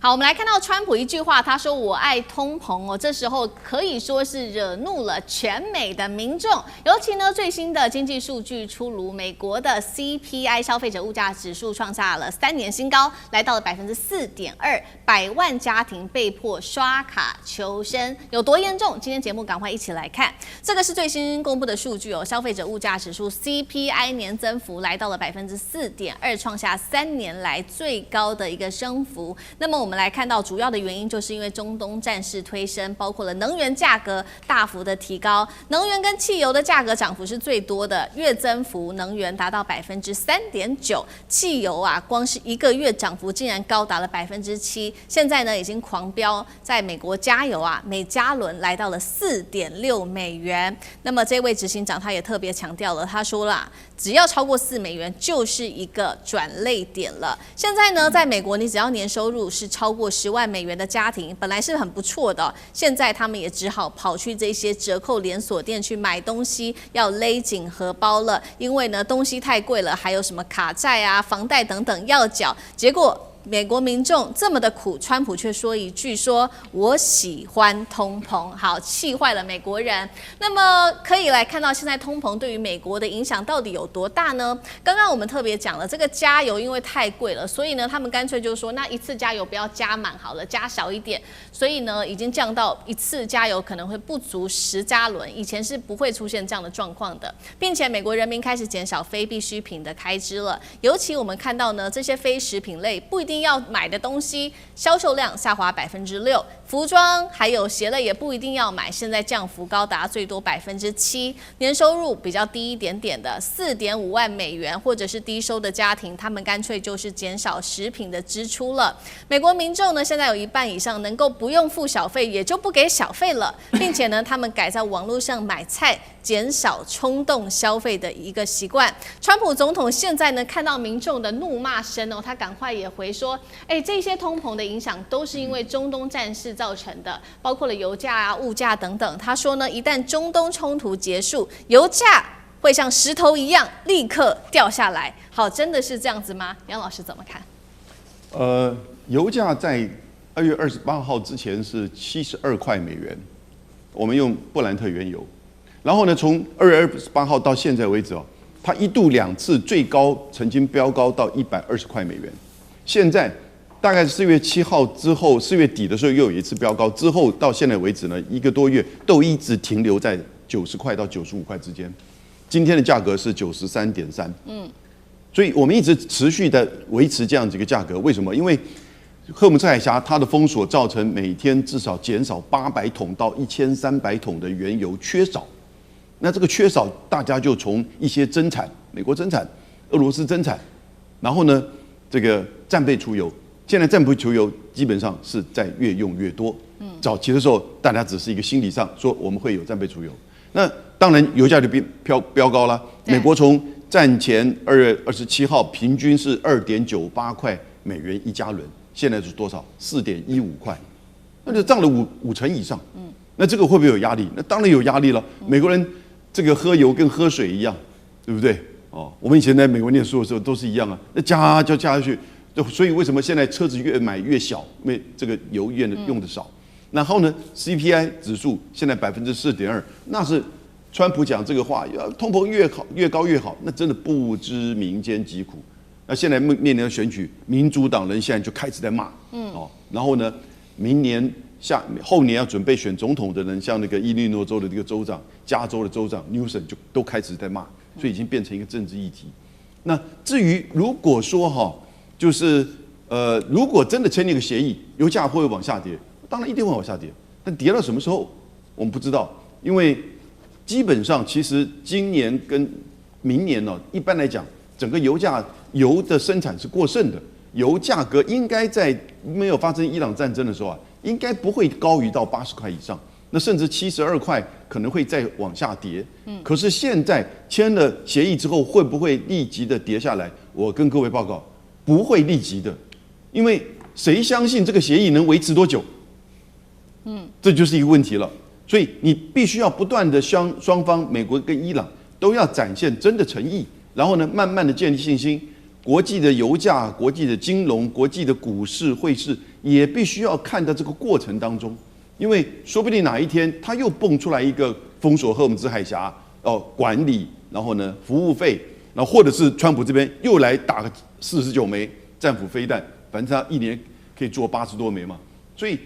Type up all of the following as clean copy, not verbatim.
好，我們來看到川普一句話，他說我愛通膨哦，這時候可以說是惹怒了全美的民眾。尤其呢，最新的經濟數據出爐，美國的 CPI 消費者物價指數創下了3年新高，來到了4.2%，100萬家庭被迫刷卡求生，有多嚴重？今天節目趕快一起來看，這個是最新公布的數據哦，消費者物價指數 CPI 年增幅來到了4.2%，創下3年來最高的一個升幅。那麼我們來看到主要的原因，就是因為中東戰事推升，包括了能源價格大幅的提高，能源跟汽油的價格漲幅是最多的，月增幅能源達到3.9%，汽油啊，光是一個月漲幅竟然高達了7%，現在呢已經狂飆，在美國加油啊，每加侖來到了4.6美元。那麼這位執行長他也特別強調了，他說啦，只要超過4美元就是一個轉捩點了。現在呢，在美國你只要年收入是超過10萬美元的家庭，本來是很不錯的，現在他們也只好跑去這些折扣連鎖店去買東西，要勒緊荷包了。因為呢，東西太貴了，還有什麼卡債啊、房貸等等要繳，結果美國民眾這麼的苦，川普卻說一句說我喜歡通膨，好，氣壞了美國人。那麼可以來看到現在通膨對於美國的影響到底有多大呢？剛剛我們特別講了，這個加油因為太貴了，所以呢他們乾脆就說那一次加油不要加滿好了，加少一點，所以呢已經降到一次加油可能會不足10加侖，以前是不會出現這樣的狀況的，並且美國人民開始減少非必需品的開支了，尤其我們看到呢這些非食品類不一定要買的東西銷售量下滑6%，服裝還有鞋類也不一定要買，現在降幅高達最多7%。年收入比較低一點點的4.5萬美元或者是低收的家庭，他們乾脆就是減少食品的支出了。美國民眾呢，現在有1半以上能夠不用付小費，也就不給小費了，並且呢，他們改在網絡上買菜，減少衝動消費的一個習慣。川普總統現在呢，看到民眾的怒罵聲哦，他趕快也回說，這些通膨的影響都是因為中東戰事造成的，包括了油價啊、物價等等。他說呢，一旦中東衝突結束，油價會像石頭一樣立刻掉下來。好，真的是這樣子嗎？楊老師怎麼看？油價在2月28號之前是72塊美元，我們用布蘭特原油。然後呢，從2月28號到現在為止哦，它一度2次最高曾經飆高到120塊美元。現在大概4月7號之後，4月底的時候又有一次飆高，之後到現在為止呢，1個多月都一直停留在90塊到95塊之間。今天的價格是93.3，所以我們一直持續的維持這樣子一個價格。為什麼？因為荷姆斯海峽它的封鎖造成每天至少減少800桶到1300桶的原油缺少。那這個缺少，大家就從一些增產，美國增產、俄羅斯增產，然後呢，這個戰備儲油。現在戰備儲油基本上是在越用越多。早期的時候，大家只是一個心理上說我們會有戰備儲油。那當然，油價就飆高了。美國從戰前2月27號平均是2.98塊美元1加侖，現在是多少？4.15塊，那就漲了五成以上。那這個會不會有壓力？那當然有壓力了。美國人這個喝油跟喝水一樣，對不對？哦，我們以前在美國念書的時候都是一樣啊。那加下去，所以為什麼現在車子越買越小？因為這個油用的少。然後呢 ，CPI 指數現在4.2%，那是川普講這個話，通膨越高越好，那真的不知民間疾苦。那現在面臨的選舉，民主黨人現在就開始在罵，然後呢，後年要準備選總統的人，像那個伊利諾州的這個州長、加州的州長 Newsom 就都開始在罵，所以已經變成一個政治議題。那至於如果說就是如果真的簽訂個協議，油價會不會往下跌？當然一定會往下跌，但跌到什麼時候我們不知道，因為基本上其實今年跟明年呢，一般來講，整個油的生產是過剩的，油價格應該在沒有發生伊朗戰爭的時候啊，應該不會高於到80塊以上，那甚至72塊可能會再往下跌。可是現在簽了協議之後，會不會立即的跌下來？我跟各位報告，不會立即的，因為誰相信這個協議能維持多久？這就是一個問題了。所以你必須要不斷的雙方，美國跟伊朗都要展現真的誠意，然後呢，慢慢的建立信心。國際的油價、國際的金融、國際的股市、匯市也必須要看到這個過程當中，因為說不定哪一天它又蹦出來一個封鎖荷姆茲海峽管理，然後呢服務費，然後或者是川普這邊又來打個49枚戰斧飛彈，反正他一年可以做80多枚嘛，所以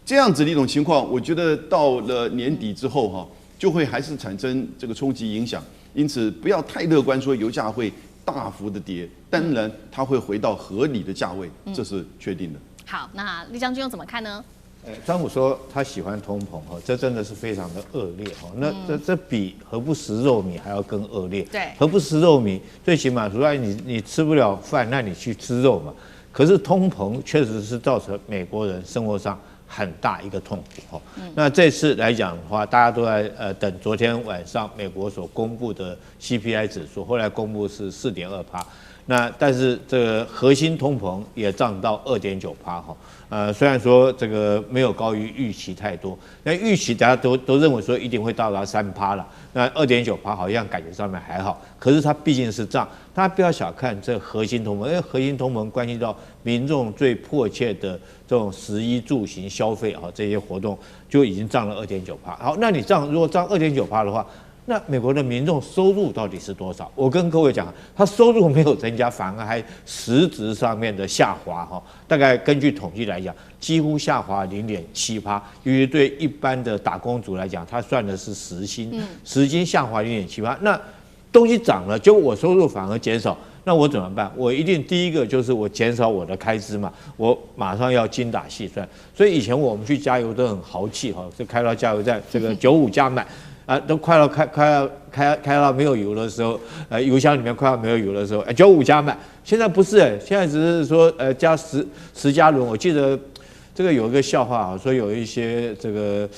這樣子的一種情況，我覺得到了年底之後哈，就會還是產生這個衝擊影響，因此不要太樂觀說油價會大幅的跌，當然它會回到合理的價位，這是確定的。好，那李將軍又怎麼看呢？川普說他喜歡通膨哈，這真的是非常的惡劣哈。那這比何不食肉糜還要更惡劣。对，何不食肉糜？最起碼说，你吃不了飯，那你去吃肉嘛。可是通膨確實是造成美國人生活上很大一個痛苦哈。那這次來講的話，大家都在等昨天晚上美國所公布的 CPI 指數，後來公布是4.2%。那但是這個核心通膨也漲到2.9%哈。雖然說這個沒有高於預期太多，那預期大家都認為說一定會到達3%了，那2.9%好像感覺上面還好，可是它畢竟是漲，大家不要小看這核心通膨，因為核心通膨關係到民眾最迫切的這種食衣住行消費啊，這些活動就已經漲了2.9%。好，那你如果漲2.9%的話，那美國的民众收入到底是多少？我跟各位講，他收入沒有增加，反而還實質上面的下滑哈。大概根據統計來講，幾乎下滑0.7%。由於對一般的打工族來講，他算的是時薪，時薪下滑0.7%。那東西漲了，結果我收入反而減少，那我怎麼辦？我一定第一個就是我減少我的開支嘛，我馬上要精打細算。所以以前我們去加油都很豪氣哈，就開到加油站，這個95加滿。都快要開到沒有油的時候，油箱裡面快要沒有油的時候，95加滿。現在不是現在只是說加10加侖。我記得這個有一個笑話啊，說有一些這個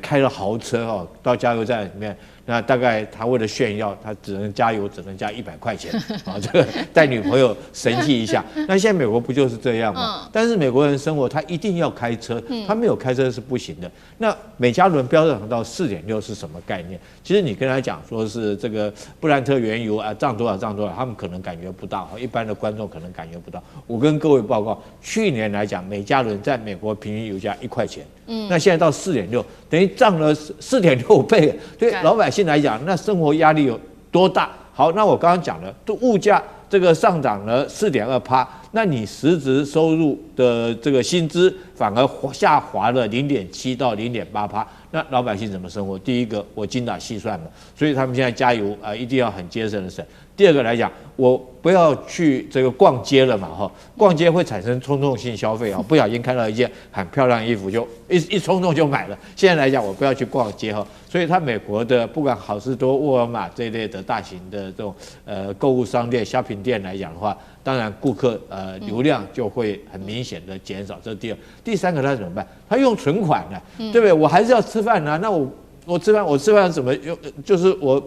開了豪車哦，到加油站裡面。那大概他為了炫耀，他只能加油，只能加100塊錢啊，這個帶女朋友神氣一下。那現在美國不就是這樣嗎？但是美國人生活他一定要開車，他沒有開車是不行的。那每加侖飆漲到4.6是什麼概念？其實你跟他講說是這個布蘭特原油漲多少，他們可能感覺不到，一般的觀眾可能感覺不到。我跟各位報告，去年來講，每加侖在美國平均油價1塊錢，那現在到4.6，等於漲了4.6倍。對老百姓來講，那生活壓力有多大？好，那我剛剛講了，物價這個上漲了4.2%，那你實質收入的這個薪資反而下滑了0.7%到0.8%，那老百姓怎麼生活？第一個，我精打細算嘛，所以他們現在加油一定要很節省的省。第二個來講，我不要去這個逛街了嘛，哈，逛街會產生衝動性消費啊，不小心看到一件很漂亮的衣服就一衝動就買了。現在來講，我不要去逛街哈，所以它美國的不管好市多、沃爾瑪這一類的大型的這種購物商店、shopping店來講的話，當然顧客流量就會很明顯的減少。這是第二。第三個他怎麼辦？他用存款呢，對不對？我還是要吃飯啊，那我吃飯怎麼用？就是我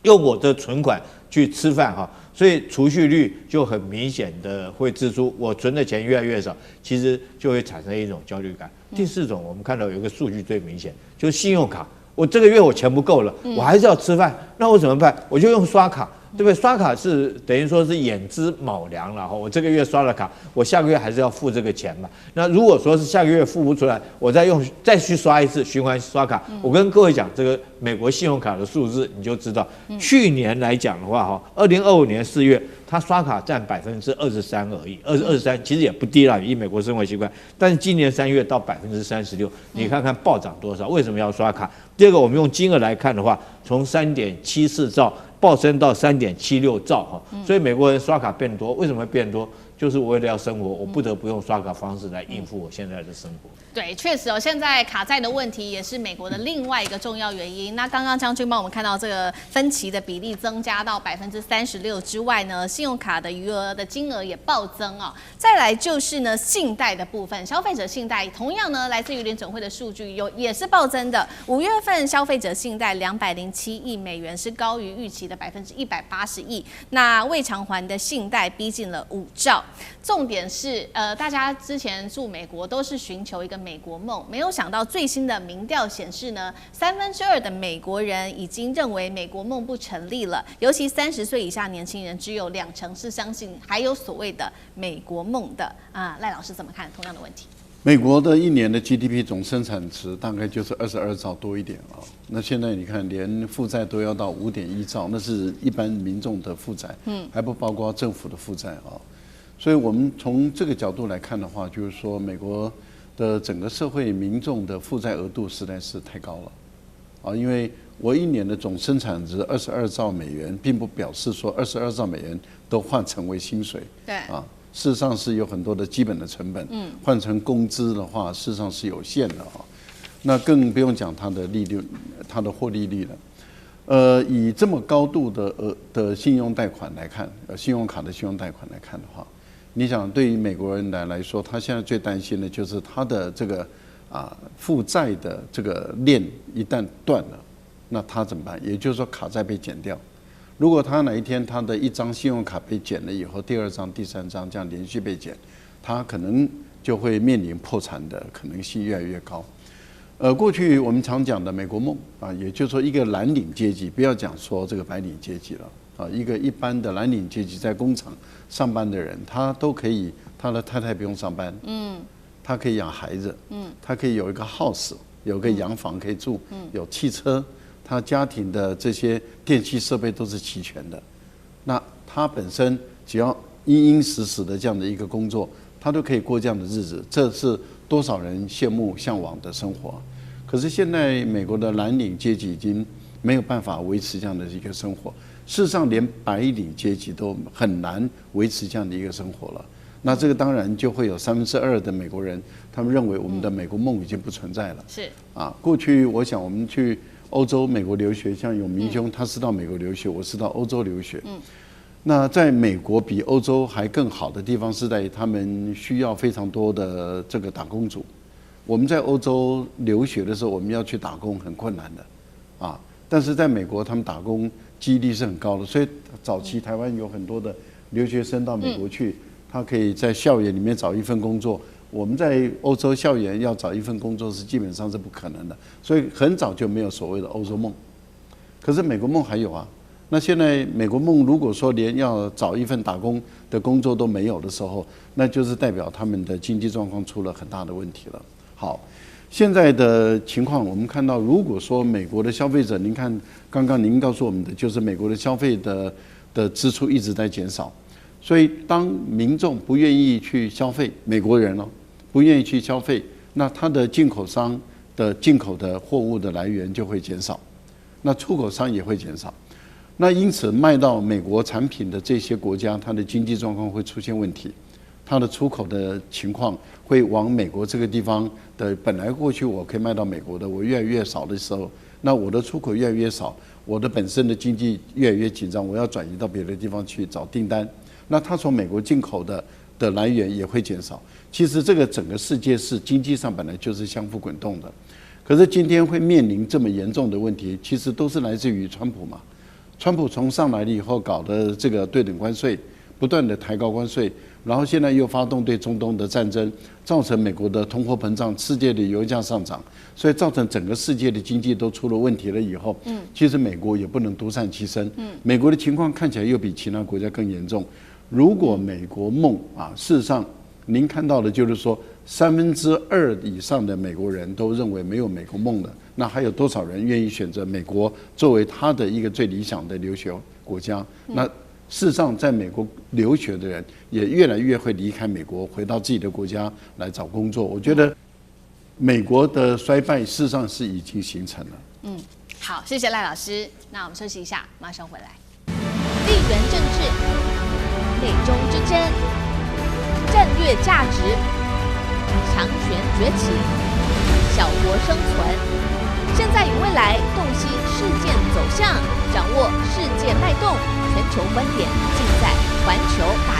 用我的存款去吃飯哈，所以儲蓄率就很明顯的會支出，我存的錢越來越少，其實就會產生一種焦慮感。第四種，我們看到有一個數據最明顯，就是信用卡，我這個月我錢不夠了，我還是要吃飯，那我怎麼辦？我就用刷卡。對不對？刷卡是等於說是眼支卯糧了哈，我這個月刷了卡，我下個月還是要付這個錢嘛。那如果說是下個月付不出來，我再去刷一次循環刷卡。我跟各位講，這個美國信用卡的數字你就知道，去年來講的話哈，2025年4月，它刷卡占23%而已，23%其實也不低了，以美國生活習慣。但是今年3月到36%，你看看暴漲多少？為什麼要刷卡？第二個，我們用金額來看的話，從3.74兆暴升到3.76兆哈，所以美國人刷卡變多，為什麼會變多？就是我為了要生活，我不得不用刷卡方式來應付我現在的生活。對，確實哦，現在卡債的問題也是美國的另外一個重要原因。那剛剛將軍幫我們看到這個分期的比例增加到36%之外呢，信用卡的餘額的金額也暴增哦。再來就是呢，信貸的部分，消費者信貸同樣呢，來自於聯準會的數據也是暴增的。5月份消費者信貸207億美元，是高於預期的180億。那未償還的信貸逼近了5兆。重點是，大家之前住美國都是尋求一個美國夢，沒有想到最新的民調顯示呢，2/3的美國人已經認為美國夢不成立了。尤其30歲以下年輕人，只有2成是相信還有所謂的美國夢的。賴老師怎麼看同樣的問題？美國的一年的 GDP 總生產值大概就是22兆多一點啊。那現在你看，連負債都要到5.1兆，那是一般民眾的負債，還不包括政府的負債啊。所以我們從這個角度來看的話，就是說美國的整個社會民眾的負債額度實在是太高了啊。因為我一年的總生產值22兆美元，並不表示說22兆美元都換成為薪水，對啊。事實上是有很多的基本的成本，換成工資的話，事實上是有限的啊。那更不用講它的利率、它的獲利率了。以這麼高度的信用貸款來看，信用卡的信用貸款來看的話，你想對於美國人來說，他現在最擔心的就是他的這個負債的這個鏈一旦斷了，那他怎麼辦？也就是說卡債被減掉。如果他哪一天他的一張信用卡被減了以後，第2張、第3張這樣連續被減，他可能就會面臨破產的可能性越來越高。過去我們常講的美國夢啊，也就是說一個藍領階級，不要講說這個白領階級了啊，一個一般的藍領階級在工廠上班的人，他都可以，他的太太不用上班，他可以養孩子，他可以有一個 house， 有個洋房可以住，有汽車。他家庭的這些電器設備都是齊全的，那他本身只要殷殷實實的這樣的一個工作，他都可以過這樣的日子，這是多少人羨慕嚮往的生活。可是現在美國的藍領階級已經沒有辦法維持這樣的一個生活，事實上連白領階級都很難維持這樣的一個生活了。那這個當然就會有2/3的美國人，他們認為我們的美國夢已經不存在了。是啊，過去我想我們去歐洲、美國留學，像永明兄他是到美國留學，我是到歐洲留學。那在美國比歐洲還更好的地方是在於他們需要非常多的這個打工族。我們在歐洲留學的時候，我們要去打工很困難的啊，但是在美國他們打工幾率是很高的，所以早期台灣有很多的留學生到美國去，他可以在校園裡面找一份工作。我們在歐洲校園要找一份工作是基本上是不可能的，所以很早就沒有所謂的歐洲夢。可是美國夢還有啊。那現在美國夢如果說連要找一份打工的工作都沒有的時候，那就是代表他們的經濟狀況出了很大的問題了。好，現在的情況我們看到，如果說美國的消費者，您看剛剛您告訴我們的，就是美國的消費的支出一直在減少，所以當民眾不願意去消費，美國人哦。不願意去消費，那它的進口商的進口的貨物的來源就會減少，那出口商也會減少，那因此賣到美國產品的這些國家，它的經濟狀況會出現問題，它的出口的情況會往美國這個地方的本來過去我可以賣到美國的，我越來越少的時候，那我的出口越來越少，我的本身的經濟越來越緊張，我要轉移到別的地方去找訂單，那它從美國進口的來源也會減少。其實這個整個世界是經濟上本來就是相互滾動的，可是今天會面臨這麼嚴重的問題，其實都是來自於川普嘛。川普從上來了以後搞的這個對等關稅，不斷的抬高關稅，然後現在又發動對中東的戰爭，造成美國的通貨膨脹，世界的油價上漲，所以造成整個世界的經濟都出了問題了以後，其實美國也不能獨善其身，美國的情況看起來又比其他國家更嚴重。如果美國夢啊，事實上您看到的就是說2/3以上的美國人都認為沒有美國夢的，那還有多少人願意選擇美國作為他的一個最理想的留學國家？那事實上，在美國留學的人也越來越會離開美國，回到自己的國家來找工作。我覺得美國的衰敗事實上是已經形成了。好，謝謝賴老師。那我們休息一下，馬上回来。地緣政治、美中之爭、戰略價值、強權崛起、小國生存，現在與未來洞悉事件走向，掌握世界脈動，全球觀點盡在環球大